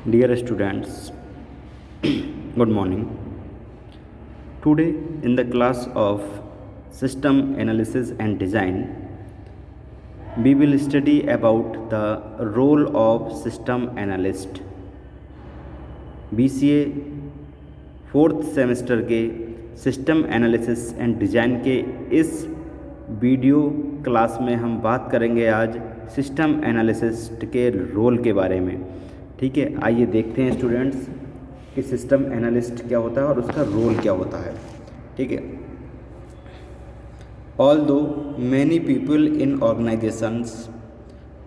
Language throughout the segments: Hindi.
Dear students, good morning. Today, in the class of System Analysis and Design, we will study about the role of System Analyst. BCA fourth semester के सिस्टम एनालिसिस एंड डिज़ाइन के इस वीडियो क्लास में हम बात करेंगे आज सिस्टम एनालिसिस्ट के रोल के बारे में। ठीक है, आइए देखते हैं स्टूडेंट्स कि सिस्टम एनालिस्ट क्या होता है और उसका रोल क्या होता है। ठीक है, although many people in organisations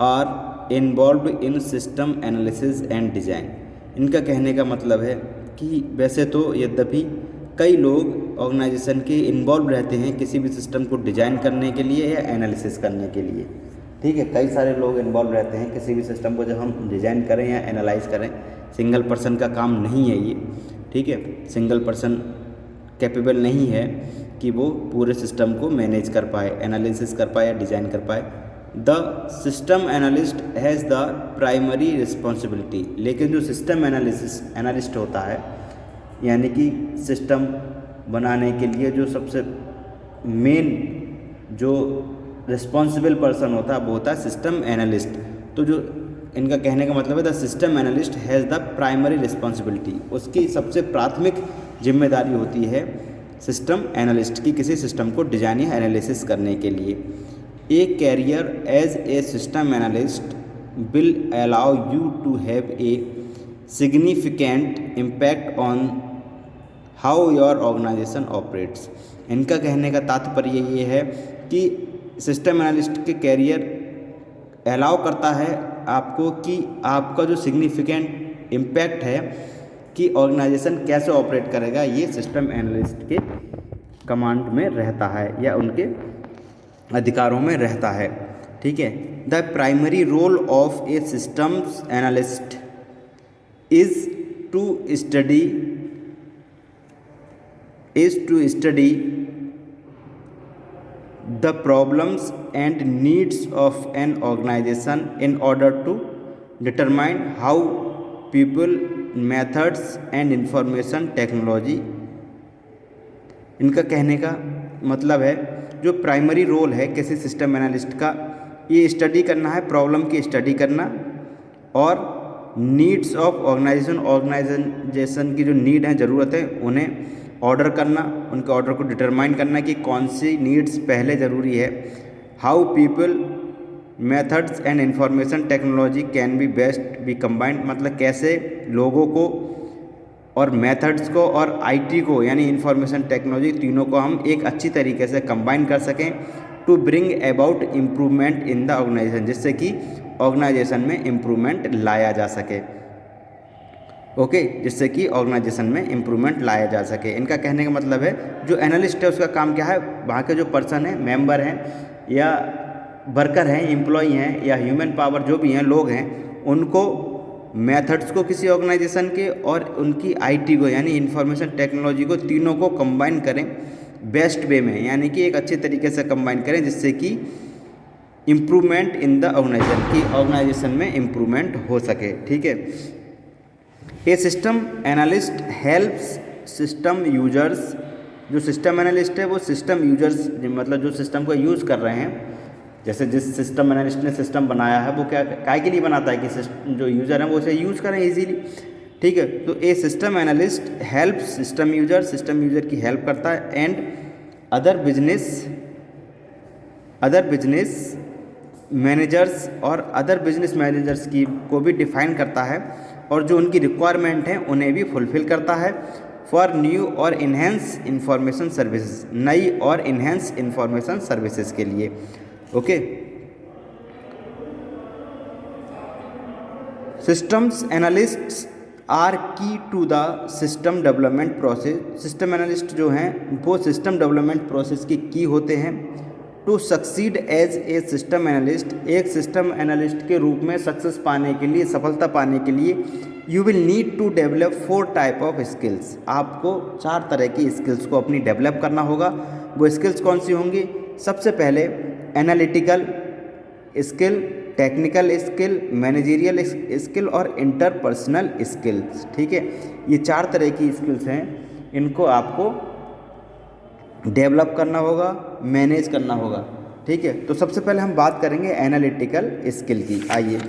are involve in system analysis and design. इनका कहने का मतलब है कि वैसे तो यद्यपि कई लोग ऑर्गेनाइजेशन के इन्वॉल्व रहते हैं किसी भी सिस्टम को डिज़ाइन करने के लिए या एनालिसिस करने के लिए। ठीक है, कई सारे लोग इन्वॉल्व रहते हैं किसी भी सिस्टम को जब हम डिज़ाइन करें या एनालाइज करें। सिंगल पर्सन का काम नहीं है ये। ठीक है, सिंगल पर्सन कैपेबल नहीं है कि वो पूरे सिस्टम को मैनेज कर पाए, एनालिसिस कर पाए या डिज़ाइन कर पाए। The system analyst has the primary responsibility. लेकिन जो सिस्टम एनालिस्ट होता है, यानी कि सिस्टम बनाने के लिए जो सबसे मेन जो रिस्पॉन्सिबल पर्सन होता है वो होता है सिस्टम एनालिस्ट। तो जो इनका कहने का मतलब है the system analyst has the primary responsibility. उसकी सबसे प्राथमिक जिम्मेदारी होती है सिस्टम एनालिस्ट की किसी सिस्टम को डिजाइन या एनालिसिस करने के लिए। A career as a system analyst will allow you to have a significant impact on how your organisation operates. इनका कहने का तात्पर्य ये है कि सिस्टम एनालिस्ट के कैरियर अलाउ करता है आपको कि आपका जो सिग्निफिकेंट इम्पैक्ट है कि ऑर्गेनाइजेशन कैसे ऑपरेट करेगा, ये सिस्टम एनालिस्ट के कमांड में रहता है या उनके अधिकारों में रहता है। ठीक है, the primary role of a systems analyst is to study the problems and needs of an organization in order to determine how people, methods and information technology। इनका कहने का मतलब है जो प्राइमरी रोल है किसी सिस्टम एनालिस्ट का, ये स्टडी करना है, प्रॉब्लम की स्टडी करना और नीड्स ऑफ ऑर्गेनाइजेशन की जो नीड है, ज़रूरत है, उन्हें ऑर्डर करना, उनके ऑर्डर को डिटरमाइन करना कि कौन सी नीड्स पहले ज़रूरी है। How people, methods and information technology can be best B combined. मतलब कैसे लोगों को और मेथड्स को और आईटी को यानी इंफॉर्मेशन टेक्नोलॉजी तीनों को हम एक अच्छी तरीके से कंबाइन कर सकें to bring about improvement in the organisation, जिससे कि ऑर्गेनाइजेशन में इम्प्रूवमेंट लाया जा सके। ओके, जिससे कि ऑर्गेनाइजेशन में इम्प्रूवमेंट लाया जा सके। इनका कहने का मतलब है जो एनालिस्ट है उसका काम क्या है, वहाँ के जो पर्सन हैं, मेंबर हैं या वर्कर हैं, एम्प्लॉई हैं या ह्यूमन पावर जो भी हैं, लोग हैं, उनको मेथड्स को किसी ऑर्गेनाइजेशन के और उनकी आईटी को यानी इंफॉर्मेशन टेक्नोलॉजी को तीनों को कंबाइन करें बेस्ट वे में, यानी कि एक अच्छे तरीके से कंबाइन करें जिससे कि इम्प्रूवमेंट इन द ऑर्गेनाइजेशन की ऑर्गेनाइजेशन में इम्प्रूवमेंट हो सके। ठीक है, a system analyst helps system users. जो सिस्टम एनालिस्ट है वो सिस्टम यूजर्स, मतलब जो सिस्टम को यूज़ कर रहे हैं, जैसे जिस सिस्टम एनालिस्ट ने सिस्टम बनाया है वो काय के लिए बनाता है कि जो यूज़र हैं वो उसे यूज़ करें इजीली। ठीक है, तो a system analyst help system user की हेल्प करता है एंड अदर बिजनेस मैनेजर्स और अदर बिजनेस मैनेजर्स की को भी डिफाइन करता है और जो उनकी रिक्वायरमेंट हैं उन्हें भी फुलफ़िल करता है फॉर न्यू और इन्हेंस इंफॉर्मेशन सर्विसेज, नई और इन्हेंस इंफॉर्मेशन सर्विसेज के लिए। Okay, systems analysts are key to the system development process. System analyst जो हैं वो सिस्टम डेवलपमेंट प्रोसेस की की होते हैं। To succeed as a system analyst, एक सिस्टम एनालिस्ट के रूप में सक्सेस पाने के लिए, सफलता पाने के लिए you will need to develop 4 type of skills. आपको 4 तरह की स्किल्स को अपनी डेवलप करना होगा। वो स्किल्स कौन सी होंगी? सबसे पहले analytical skill, technical skill, managerial skill और इंटरपर्सनल स्किल्स। ठीक है, ये 4 तरह की स्किल्स हैं, इनको आपको डेवलप करना होगा, मैनेज करना होगा। ठीक है, तो सबसे पहले हम बात करेंगे एनालिटिकल स्किल की। आइए,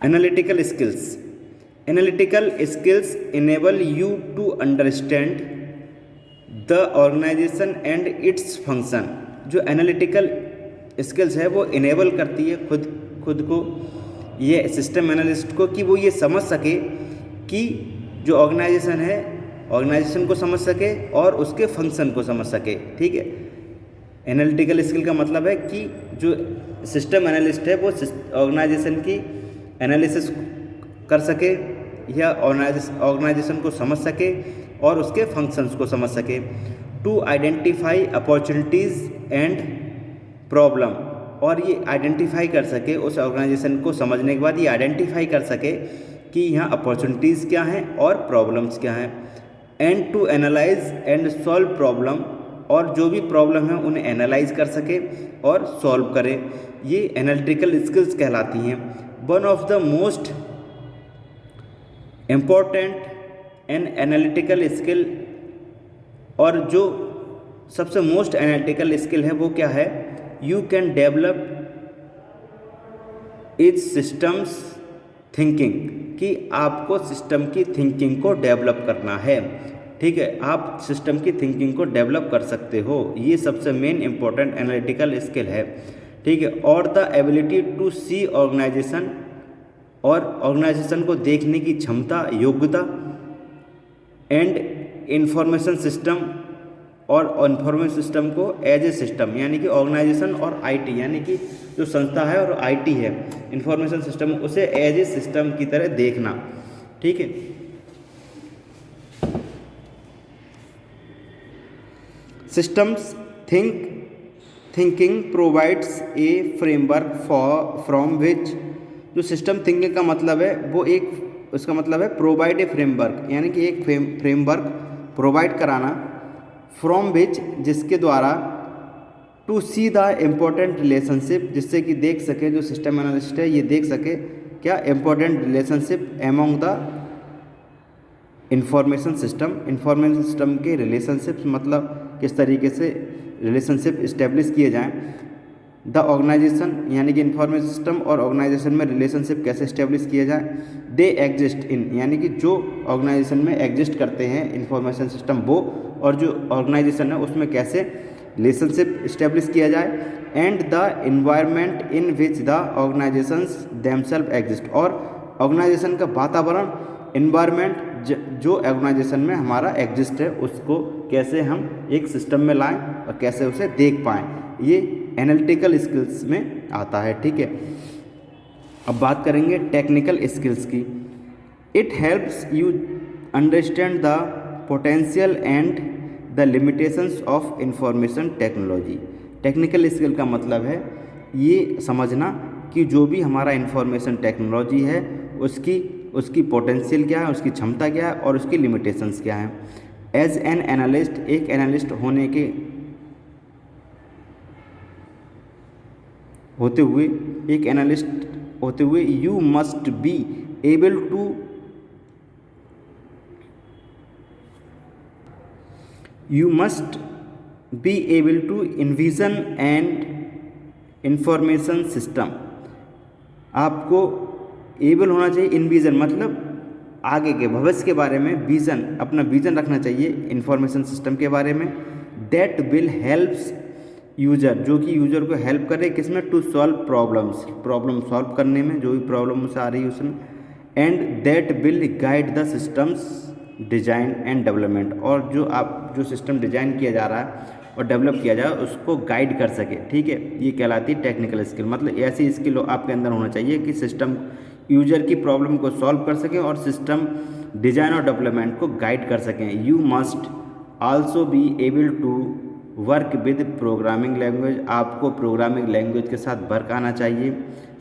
analytical skills. Analytical skills enable you to understand the organisation and its function. जो एनालिटिकल स्किल्स है वो इनेबल करती है खुद को, ये सिस्टम एनालिस्ट को, कि वो ये समझ सके कि जो ऑर्गेनाइजेशन है, ऑर्गेनाइजेशन को समझ सके और उसके फंक्शन को समझ सके। ठीक है, एनालिटिकल स्किल का मतलब है कि जो सिस्टम एनालिस्ट है वो ऑर्गेनाइजेशन की एनालिसिस कर सके या ऑर्गेनाइजेशन को समझ सके और उसके फंक्शंस को समझ सके। To identify opportunities and problem, और ये आइडेंटिफाई कर सके, उस ऑर्गेनाइजेशन को समझने के बाद ये आइडेंटिफाई कर सके कि यहाँ अपॉर्चुनिटीज़ क्या हैं और प्रॉब्लम्स क्या हैं। And to analyse and solve problem, और जो भी प्रॉब्लम है उन्हें एनालाइज कर सके और सॉल्व करे। ये एनालिटिकल स्किल्स कहलाती हैं। One of the most important and analytical skill, और जो सबसे मोस्ट एनालिटिकल स्किल है वो क्या है, you can develop is systems thinking, कि आपको सिस्टम की थिंकिंग को डेवलप करना है। ठीक है, आप सिस्टम की थिंकिंग को डेवलप कर सकते हो, ये सबसे मेन इंपॉर्टेंट एनालिटिकल स्किल है। ठीक है, और the ability to see organisation, और ऑर्गेनाइजेशन को देखने की क्षमता, योग्यता। एंड इंफॉर्मेशन सिस्टम, और इंफॉर्मेशन सिस्टम को एज ए सिस्टम, यानी कि ऑर्गेनाइजेशन और आईटी, यानी कि जो संस्था है और आईटी है, इंफॉर्मेशन सिस्टम, उसे एज ए सिस्टम की तरह देखना। ठीक है, systems thinking provides a framework from which, जो सिस्टम थिंकिंग का मतलब है वो एक, उसका मतलब है प्रोवाइड ए फ्रेमवर्क, यानी कि एक फ्रेमवर्क प्रोवाइड कराना, फ्रॉम विच, जिसके द्वारा, to see the important relationship, जिससे कि देख सके, जो सिस्टम एनालिस्ट है ये देख सके क्या important relationship among the information system के रिलेशनशिप्स, मतलब किस तरीके से रिलेशनशिप इस्टेब्लिश किए जाएं। द ऑर्गेनाइजेशन, यानी कि इंफॉर्मेशन सिस्टम और ऑर्गेनाइजेशन में रिलेशनशिप कैसे इस्टेब्लिश किए जाए। दे एग्जिस्ट इन, यानी कि जो ऑर्गेनाइजेशन में एग्जिस्ट करते हैं इंफॉर्मेशन सिस्टम वो, और जो ऑर्गेनाइजेशन है उसमें कैसे रिलेशनशिप इस्टेब्लिश किया जाए। And the environment in which the organisations themself exist, और ऑर्गेनाइजेशन का वातावरण, इन्वायरमेंट, जो ऑर्गेनाइजेशन में हमारा एग्जिस्ट है उसको कैसे हम एक सिस्टम में लाएं और कैसे उसे देख पाएँ, ये एनालिटिकल स्किल्स में आता है। ठीक है, अब बात करेंगे टेक्निकल स्किल्स की। It helps you understand the potential and the limitations of information technology. Technical skill का मतलब है ये समझना कि जो भी हमारा इंफॉर्मेशन टेक्नोलॉजी है उसकी पोटेंशियल क्या है, उसकी क्षमता क्या है और उसकी लिमिटेशंस क्या हैं। एज एन एनालिस्ट, एक एनालिस्ट होते हुए you must be able to envision and information system. आपको एबल होना चाहिए, इन्विजन मतलब आगे के भविष्य के बारे में, विज़न, अपना विज़न रखना चाहिए इंफॉर्मेशन सिस्टम के बारे में। दैट विल हेल्प्स यूज़र, जो कि यूज़र को हेल्प करे किसमें, टू सॉल्व प्रॉब्लम सॉल्व करने में, जो भी प्रॉब्लम उसे आ रही है उसमें। And that will guide the systems design and development, और जो सिस्टम डिज़ाइन किया जा रहा है और डेवलप किया जाए उसको गाइड कर सके। ठीक है, ये कहलाती है टेक्निकल स्किल। मतलब ऐसी स्किल आपके अंदर होना चाहिए कि सिस्टम यूज़र की प्रॉब्लम को सॉल्व कर सकें और सिस्टम डिज़ाइन और डेवलपमेंट को गाइड कर सकें। You must also be able to work with programming language, आपको प्रोग्रामिंग लैंग्वेज के साथ वर्क आना चाहिए,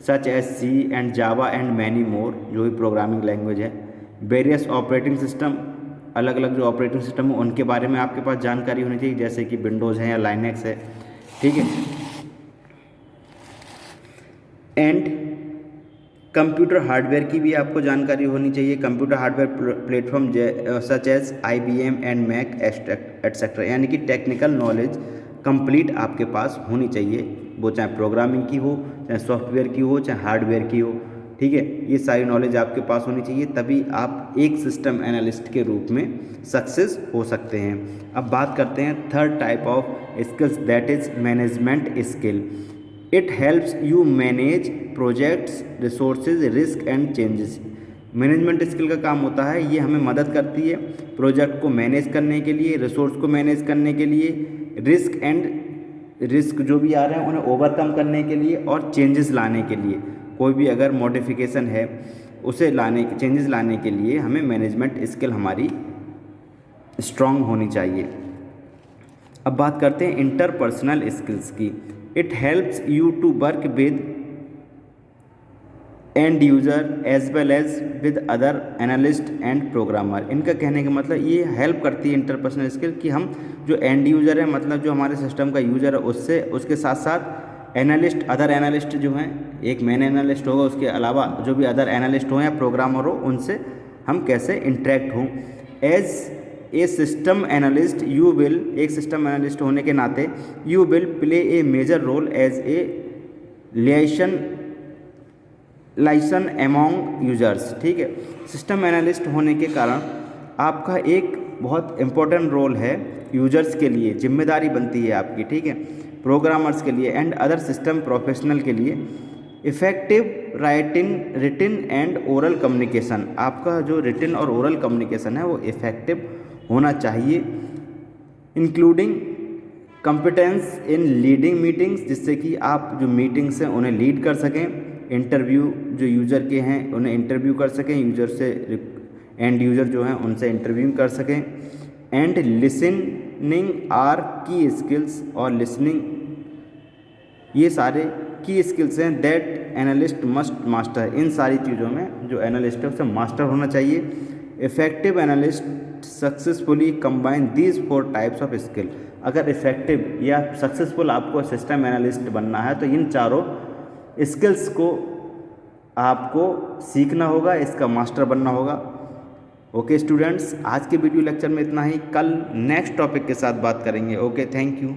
such as C and Java and many more, जो भी प्रोग्रामिंग लैंग्वेज है। वेरियस ऑपरेटिंग सिस्टम, अलग अलग जो ऑपरेटिंग सिस्टम है उनके बारे में आपके पास जानकारी होनी चाहिए, जैसे कि विंडोज़ है या लाइनेक्स है, ठीक है। एंड कंप्यूटर हार्डवेयर की भी आपको जानकारी होनी चाहिए। Computer hardware platform such as IBM and Mac etcetera, यानी कि टेक्निकल नॉलेज कंप्लीट आपके पास होनी चाहिए, वो चाहे प्रोग्रामिंग की हो, चाहे सॉफ्टवेयर की हो, चाहे हार्डवेयर की हो, ठीक है। ये सारी नॉलेज आपके पास होनी चाहिए, तभी आप एक सिस्टम एनालिस्ट के रूप में सक्सेस हो सकते हैं। अब बात करते हैं third type of skills, that is management skill. It helps you manage projects, resources, risk and changes. Management skill का काम होता है, ये हमें मदद करती है प्रोजेक्ट को मैनेज करने के लिए, रिसोर्स को मैनेज करने के लिए, रिस्क जो भी आ रहे हैं उन्हें ओवरकम करने के लिए, और चेंजेस लाने के लिए। कोई भी अगर मॉडिफिकेशन है उसे चेंजेस लाने के लिए हमें मैनेजमेंट स्किल हमारी स्ट्रांग होनी चाहिए। अब बात करते हैं इंटरपर्सनल स्किल्स की। It helps you to work with end user as well as with other analyst and programmer. इनका कहने का मतलब ये हेल्प करती है इंटरपर्सनल स्किल कि हम जो एंड यूज़र है, मतलब जो हमारे सिस्टम का यूज़र है, उससे उसके साथ साथ एनालिस्ट, अदर एनालिस्ट जो हैं, एक मेन एनालिस्ट होगा, उसके अलावा जो भी अदर एनालिस्ट हो या प्रोग्रामर हो, उनसे हम कैसे इंटरेक्ट हों। As a system analyst you will, एक सिस्टम एनालिस्ट होने के नाते you will play a major role as a liaison among users, ठीक है। सिस्टम एनालिस्ट होने के कारण आपका एक बहुत इम्पोर्टेंट रोल है यूजर्स के लिए, जिम्मेदारी बनती है आपकी, ठीक है, प्रोग्रामर्स के लिए एंड अदर सिस्टम प्रोफेशनल के लिए। इफ़ेक्टिव रिटिन एंड ओरल कम्युनिकेशन, आपका जो रिटिन और ओरल कम्युनिकेशन है वो इफ़ेक्टिव होना चाहिए, इंक्लूडिंग कॉम्पिटेंस इन लीडिंग मीटिंग्स, जिससे कि आप जो मीटिंग्स हैं उन्हें लीड कर सकें, इंटरव्यू जो यूज़र के हैं उन्हें इंटरव्यू कर सकें, यूज़र से एंड यूज़र जो हैं उनसे इंटरव्यू कर सकें। एंड लिसनिंग आर की स्किल्स, और लिसनिंग ये सारे की स्किल्स हैं दैट एनालिस्ट मस्ट मास्टर। इन सारी चीज़ों में जो एनालिस्ट है उसे मास्टर होना चाहिए। Effective analyst successfully combine these 4 types of skill. अगर इफेक्टिव या सक्सेसफुल आपको सिस्टम एनालिस्ट बनना है तो इन चारों स्किल्स को आपको सीखना होगा, इसका मास्टर बनना होगा। ओके स्टूडेंट्स, आज के वीडियो लेक्चर में इतना ही, कल नेक्स्ट टॉपिक के साथ बात करेंगे। Okay, thank you.